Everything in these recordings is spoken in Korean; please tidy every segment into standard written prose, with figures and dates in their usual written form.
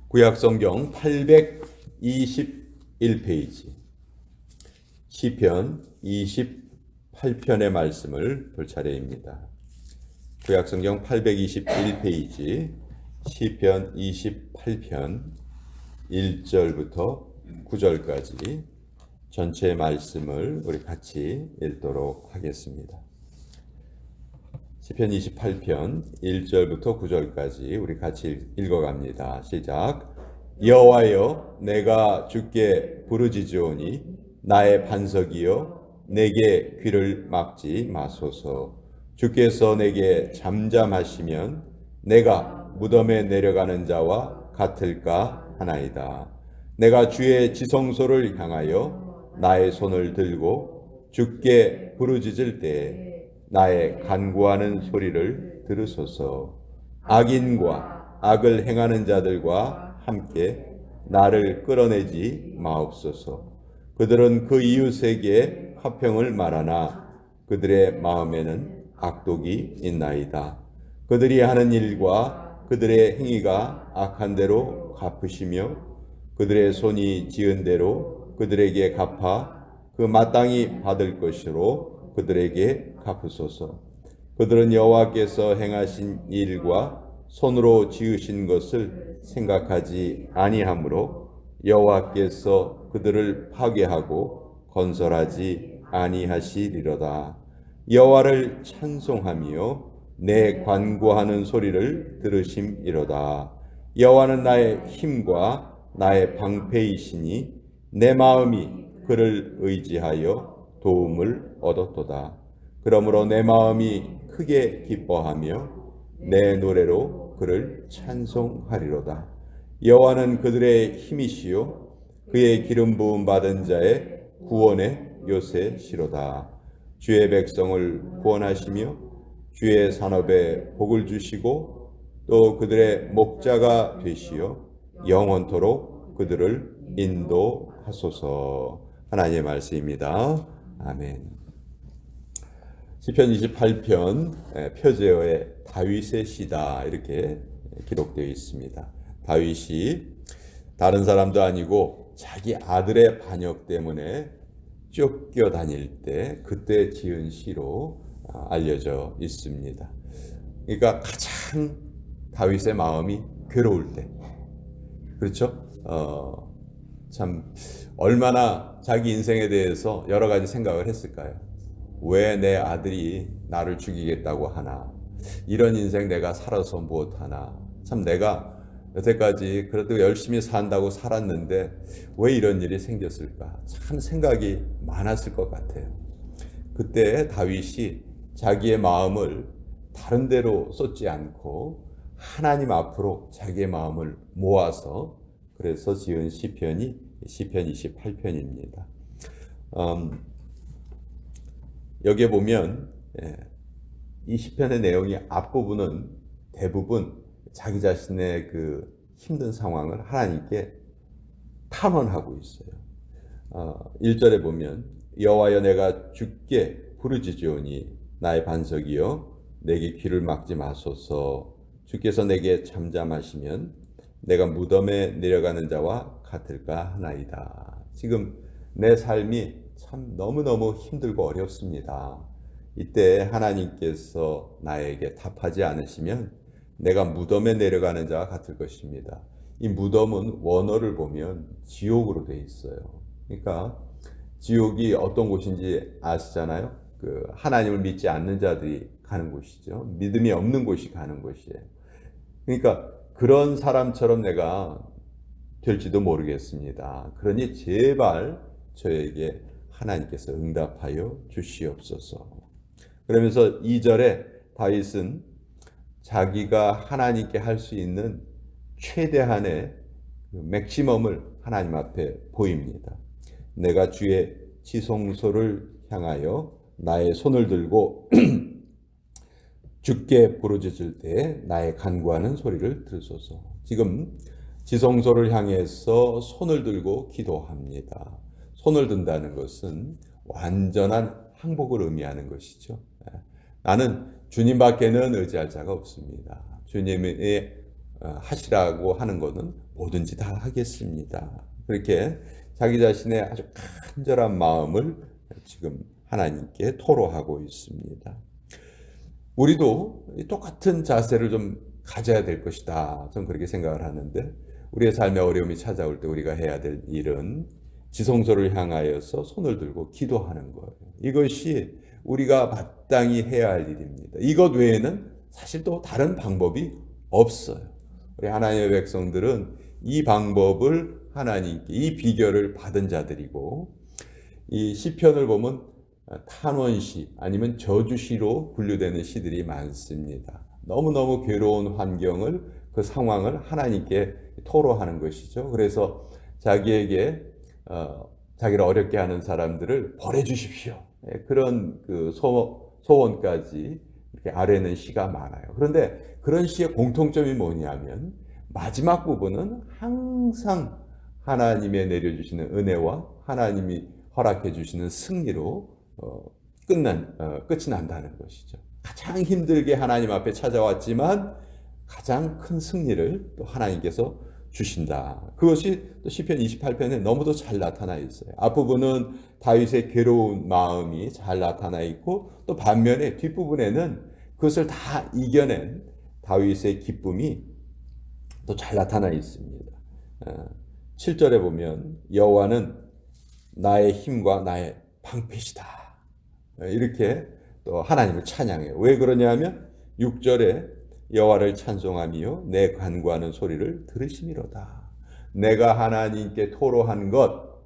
구약성경 821페이지 시편 28편의 말씀을 볼 차례입니다. 구약성경 821페이지 시편 28편 1절부터 9절까지 전체 말씀을 우리 같이 읽도록 하겠습니다. 시편 28편 1절부터 9절까지 우리 같이 읽어갑니다. 시작. 여호와여, 내가 주께 부르짖으오니 나의 반석이여, 내게 귀를 막지 마소서. 주께서 내게 잠잠하시면 내가 무덤에 내려가는 자와 같을까 하나이다. 내가 주의 지성소를 향하여 나의 손을 들고 주께 부르짖을 때에 나의 간구하는 소리를 들으소서. 악인과 악을 행하는 자들과 함께 나를 끌어내지 마옵소서. 그들은 그 이웃에게 화평을 말하나 그들의 마음에는 악독이 있나이다. 그들이 하는 일과 그들의 행위가 악한 대로 갚으시며 그들의 손이 지은 대로 그들에게 갚아 그 마땅히 받을 것으로 그들에게 갚으소서. 그들은 여호와께서 행하신 일과 손으로 지으신 것을 생각하지 아니하므로 여호와께서 그들을 파괴하고 건설하지 아니하시리로다. 여호와를 찬송하며 내 간구하는 소리를 들으심이로다. 여호와는 나의 힘과 나의 방패이시니 내 마음이 그를 의지하여 도움을 얻었도다. 그러므로 내 마음이 크게 기뻐하며 내 노래로 그를 찬송하리로다. 여호와는 그들의 힘이시요 그의 기름 부음 받은 자의 구원의 요새시로다. 주의 백성을 구원하시며 주의 산업에 복을 주시고 또 그들의 목자가 되시어 영원토록 그들을 인도하소서. 하나님의 말씀입니다. 아멘. 시편 28편 표제어에 다윗의 시다 이렇게 기록되어 있습니다. 다윗이 다른 사람도 아니고 자기 아들의 반역 때문에 쫓겨다닐 때 그때 지은 시로 알려져 있습니다. 그러니까 가장 다윗의 마음이 괴로울 때, 그렇죠? 참 얼마나 자기 인생에 대해서 여러 가지 생각을 했을까요? 왜 내 아들이 나를 죽이겠다고 하나? 이런 인생 내가 살아서 무엇하나? 참 내가 여태까지 그래도 열심히 산다고 살았는데 왜 이런 일이 생겼을까? 참 생각이 많았을 것 같아요. 그때 다윗이 자기의 마음을 다른 데로 쏟지 않고 하나님 앞으로 자기의 마음을 모아서 그래서 지은 시편이 시편 28편입니다. 여기에 보면 이 시편의 내용이 앞부분은 대부분 자기 자신의 그 힘든 상황을 하나님께 탄원하고 있어요. 1절에 보면 여호와여, 내가 주께 부르짖으오니 나의 반석이여, 내게 귀를 막지 마소서. 주께서 내게 잠잠하시면 내가 무덤에 내려가는 자와 같을까 하나이다. 지금 내 삶이 참 너무너무 힘들고 어렵습니다. 이때 하나님께서 나에게 답하지 않으시면 내가 무덤에 내려가는 자와 같을 것입니다. 이 무덤은 원어를 보면 지옥으로 되어 있어요. 그러니까 지옥이 어떤 곳인지 아시잖아요? 그 하나님을 믿지 않는 자들이 가는 곳이죠. 믿음이 없는 곳이 가는 곳이에요. 그러니까 그런 사람처럼 내가 될지도 모르겠습니다. 그러니 제발 저에게 하나님께서 응답하여 주시옵소서. 그러면서 2절에 다윗은 자기가 하나님께 할 수 있는 최대한의 맥시멈을 하나님 앞에 보입니다. 내가 주의 지성소를 향하여 나의 손을 들고 주께 부르짖을 때 나의 간구하는 소리를 들으소서. 지금 지성소를 향해서 손을 들고 기도합니다. 손을 든다는 것은 완전한 항복을 의미하는 것이죠. 나는 주님밖에는 의지할 자가 없습니다. 주님의 하시라고 하는 것은 뭐든지 다 하겠습니다. 그렇게 자기 자신의 아주 간절한 마음을 지금 하나님께 토로하고 있습니다. 우리도 똑같은 자세를 좀 가져야 될 것이다. 저는 그렇게 생각을 하는데, 우리의 삶에 어려움이 찾아올 때 우리가 해야 될 일은 지성소를 향하여서 손을 들고 기도하는 거예요. 이것이 우리가 마땅히 해야 할 일입니다. 이것 외에는 사실 또 다른 방법이 없어요. 우리 하나님의 백성들은 이 방법을 하나님께, 이 비결을 받은 자들이고, 이 시편을 보면 탄원시 아니면 저주시로 분류되는 시들이 많습니다. 너무너무 괴로운 환경을, 그 상황을 하나님께 토로하는 것이죠. 그래서 자기에게 자기를 어렵게 하는 사람들을 벌해 주십시오. 그런 그 소원까지 이렇게 아뢰는 시가 많아요. 그런데 그런 시의 공통점이 뭐냐면 마지막 부분은 항상 하나님의 내려주시는 은혜와 하나님이 허락해 주시는 승리로 끝이 난다는 것이죠. 가장 힘들게 하나님 앞에 찾아왔지만 가장 큰 승리를 또 하나님께서 주신다. 그것이 또 시편 28편에 너무도 잘 나타나 있어요. 앞부분은 다윗의 괴로운 마음이 잘 나타나 있고, 또 반면에 뒷부분에는 그것을 다 이겨낸 다윗의 기쁨이 또 잘 나타나 있습니다. 7절에 보면 여호와는 나의 힘과 나의 방패시다. 이렇게 또 하나님을 찬양해요. 왜 그러냐면 6절에 여호와를 찬송하며 내 간구하는 소리를 들으심이로다. 내가 하나님께 토로한 것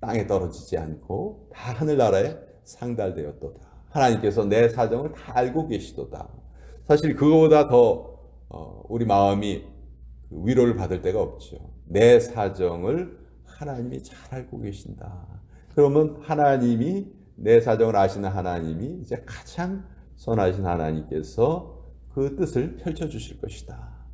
땅에 떨어지지 않고 다 하늘나라에 상달되었도다. 하나님께서 내 사정을 다 알고 계시도다. 사실 그거보다 더 우리 마음이 위로를 받을 데가 없죠. 내 사정을 하나님이 잘 알고 계신다. 그러면 하나님이, 내 사정을 아시는 하나님이 이제 가장 선하신 하나님께서 그 뜻을 펼쳐주실 것이다.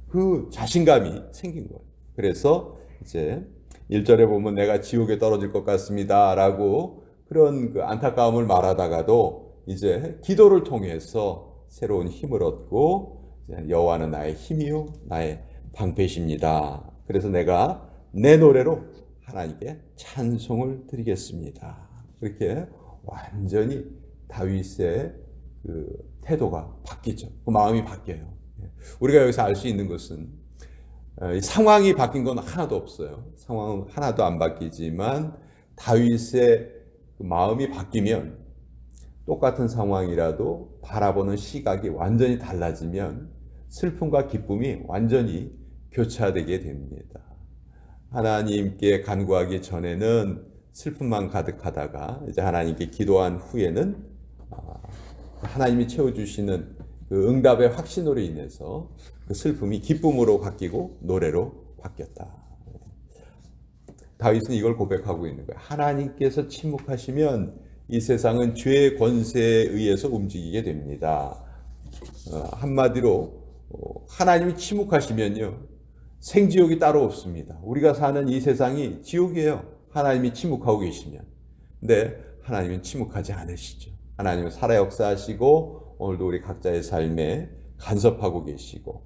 그 자신감이 생긴 거예요. 그래서 이제 1절에 보면 내가 지옥에 떨어질 것 같습니다 라고 그런 그 안타까움을 말하다가도 이제 기도를 통해서 새로운 힘을 얻고, 여호와는 나의 힘이요 나의 방패십니다. 그래서 내가 내 노래로 하나님께 찬송을 드리겠습니다. 그렇게 완전히 다윗의 그 태도가 바뀌죠. 그 마음이 바뀌어요. 우리가 여기서 알 수 있는 것은 상황이 바뀐 건 하나도 없어요. 상황은 하나도 안 바뀌지만 다윗의 그 마음이 바뀌면, 똑같은 상황이라도 바라보는 시각이 완전히 달라지면 슬픔과 기쁨이 완전히 교차되게 됩니다. 하나님께 간구하기 전에는 슬픔만 가득하다가 이제 하나님께 기도한 후에는 하나님이 채워주시는 그 응답의 확신으로 인해서 그 슬픔이 기쁨으로 바뀌고 노래로 바뀌었다. 다윗은 이걸 고백하고 있는 거예요. 하나님께서 침묵하시면 이 세상은 죄의 권세에 의해서 움직이게 됩니다. 한마디로 하나님이 침묵하시면요, 생지옥이 따로 없습니다. 우리가 사는 이 세상이 지옥이에요. 하나님이 침묵하고 계시면. 근데 하나님은 침묵하지 않으시죠. 하나님은 살아 역사하시고 오늘도 우리 각자의 삶에 간섭하고 계시고,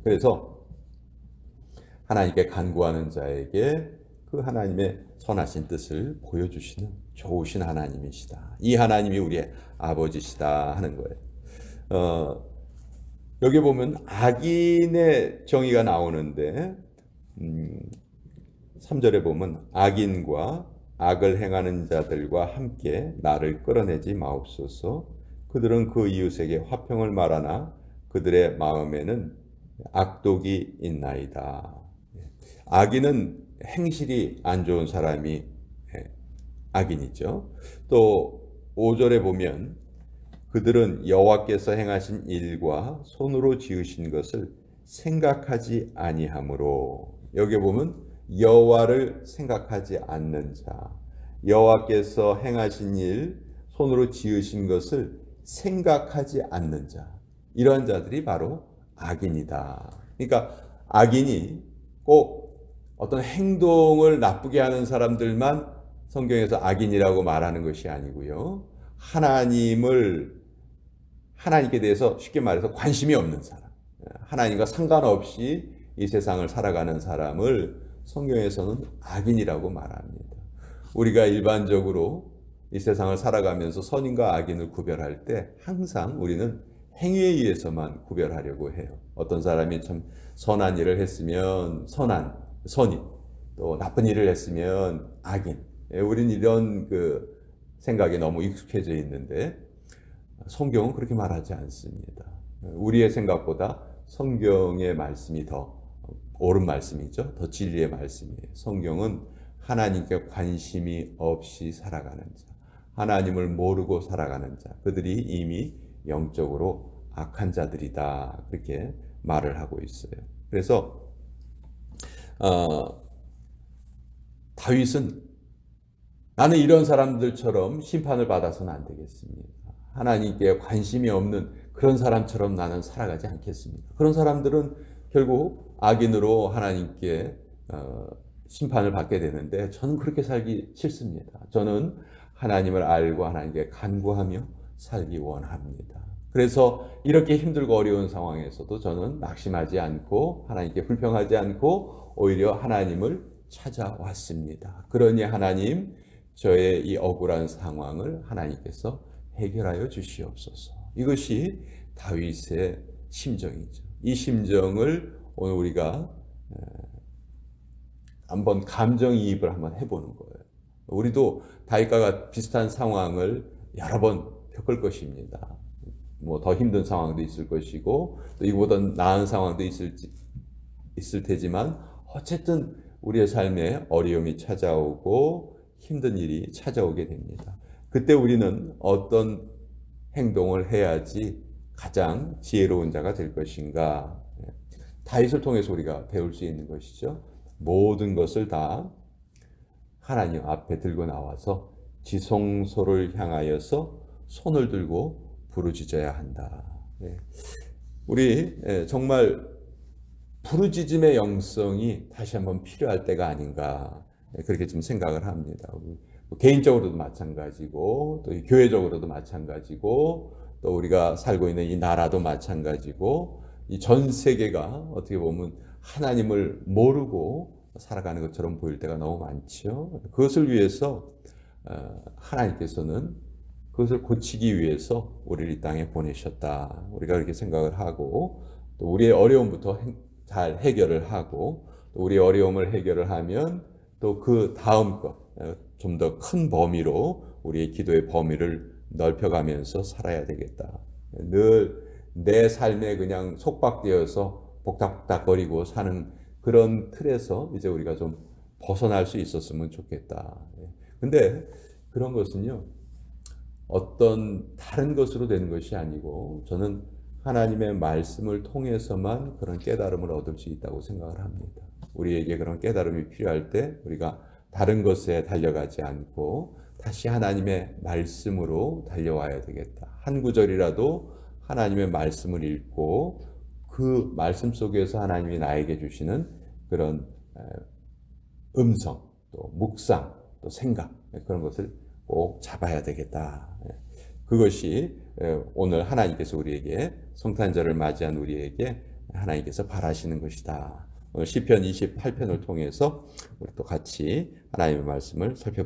그래서 하나님께 간구하는 자에게 그 하나님의 선하신 뜻을 보여주시는 좋으신 하나님이시다. 이 하나님이 우리의 아버지시다 하는 거예요. 여기 보면 악인의 정의가 나오는데 3절에 보면 악인과 악을 행하는 자들과 함께 나를 끌어내지 마옵소서. 그들은 그 이웃에게 화평을 말하나 그들의 마음에는 악독이 있나이다. 악인은 행실이 안 좋은 사람이 악인이죠. 또 5절에 보면 그들은 여호와께서 행하신 일과 손으로 지으신 것을 생각하지 아니하므로, 여기 보면 여호와를 생각하지 않는 자, 여호와께서 행하신 일, 손으로 지으신 것을 생각하지 않는 자, 이러한 자들이 바로 악인이다. 그러니까 악인이 꼭 어떤 행동을 나쁘게 하는 사람들만 성경에서 악인이라고 말하는 것이 아니고요, 하나님께 대해서 쉽게 말해서 관심이 없는 사람, 하나님과 상관없이 이 세상을 살아가는 사람을 성경에서는 악인이라고 말합니다. 우리가 일반적으로 이 세상을 살아가면서 선인과 악인을 구별할 때 항상 우리는 행위에 의해서만 구별하려고 해요. 어떤 사람이 참 선한 일을 했으면 선인, 또 나쁜 일을 했으면 악인. 우리는 이런 생각에 너무 익숙해져 있는데 성경은 그렇게 말하지 않습니다. 우리의 생각보다 성경의 말씀이 더 옳은 말씀이죠. 더 진리의 말씀이에요. 성경은 하나님께 관심이 없이 살아가는 자, 하나님을 모르고 살아가는 자, 그들이 이미 영적으로 악한 자들이다. 그렇게 말을 하고 있어요. 그래서 다윗은 나는 이런 사람들처럼 심판을 받아서는 안 되겠습니다. 하나님께 관심이 없는 그런 사람처럼 나는 살아가지 않겠습니다. 그런 사람들은 결국 악인으로 하나님께 심판을 받게 되는데 저는 그렇게 살기 싫습니다. 저는 하나님을 알고 하나님께 간구하며 살기 원합니다. 그래서 이렇게 힘들고 어려운 상황에서도 저는 낙심하지 않고 하나님께 불평하지 않고 오히려 하나님을 찾아왔습니다. 그러니 하나님, 저의 이 억울한 상황을 하나님께서 해결하여 주시옵소서. 이것이 다윗의 심정이죠. 이 심정을 오늘 우리가 한번 감정이입을 한번 해보는 거예요. 우리도 다윗과 비슷한 상황을 여러 번 겪을 것입니다. 뭐 더 힘든 상황도 있을 것이고 또 이보다 나은 상황도 있을 테지만 어쨌든 우리의 삶에 어려움이 찾아오고 힘든 일이 찾아오게 됩니다. 그때 우리는 어떤 행동을 해야지 가장 지혜로운 자가 될 것인가? 다윗을 통해서 우리가 배울 수 있는 것이죠. 모든 것을 다 하나님 앞에 들고 나와서 지성소를 향하여서 손을 들고 부르짖어야 한다. 우리 정말 부르짖음의 영성이 다시 한번 필요할 때가 아닌가 그렇게 좀 생각을 합니다. 개인적으로도 마찬가지고 또 교회적으로도 마찬가지고 또 우리가 살고 있는 이 나라도 마찬가지고 이 전 세계가 어떻게 보면 하나님을 모르고 살아가는 것처럼 보일 때가 너무 많죠. 그것을 위해서 하나님께서는 그것을 고치기 위해서 우리를 이 땅에 보내셨다. 우리가 그렇게 생각을 하고 또 우리의 어려움부터 잘 해결을 하고 또 우리의 어려움을 해결을 하면 또 그 다음 것 좀 더 큰 범위로 우리의 기도의 범위를 넓혀가면서 살아야 되겠다. 늘 내 삶에 그냥 속박되어서 복닥복닥거리고 사는 그런 틀에서 이제 우리가 좀 벗어날 수 있었으면 좋겠다. 근데 그런 것은요, 어떤 다른 것으로 되는 것이 아니고 저는 하나님의 말씀을 통해서만 그런 깨달음을 얻을 수 있다고 생각을 합니다. 우리에게 그런 깨달음이 필요할 때 우리가 다른 것에 달려가지 않고 다시 하나님의 말씀으로 달려와야 되겠다. 한 구절이라도 하나님의 말씀을 읽고 그 말씀 속에서 하나님이 나에게 주시는 그런 음성, 또 묵상, 또 생각 그런 것을 꼭 잡아야 되겠다. 그것이 오늘 하나님께서 우리에게 성탄절을 맞이한 우리에게 하나님께서 바라시는 것이다. 오늘 시편 28편을 통해서 우리 또 같이 하나님의 말씀을 살펴보겠습니다.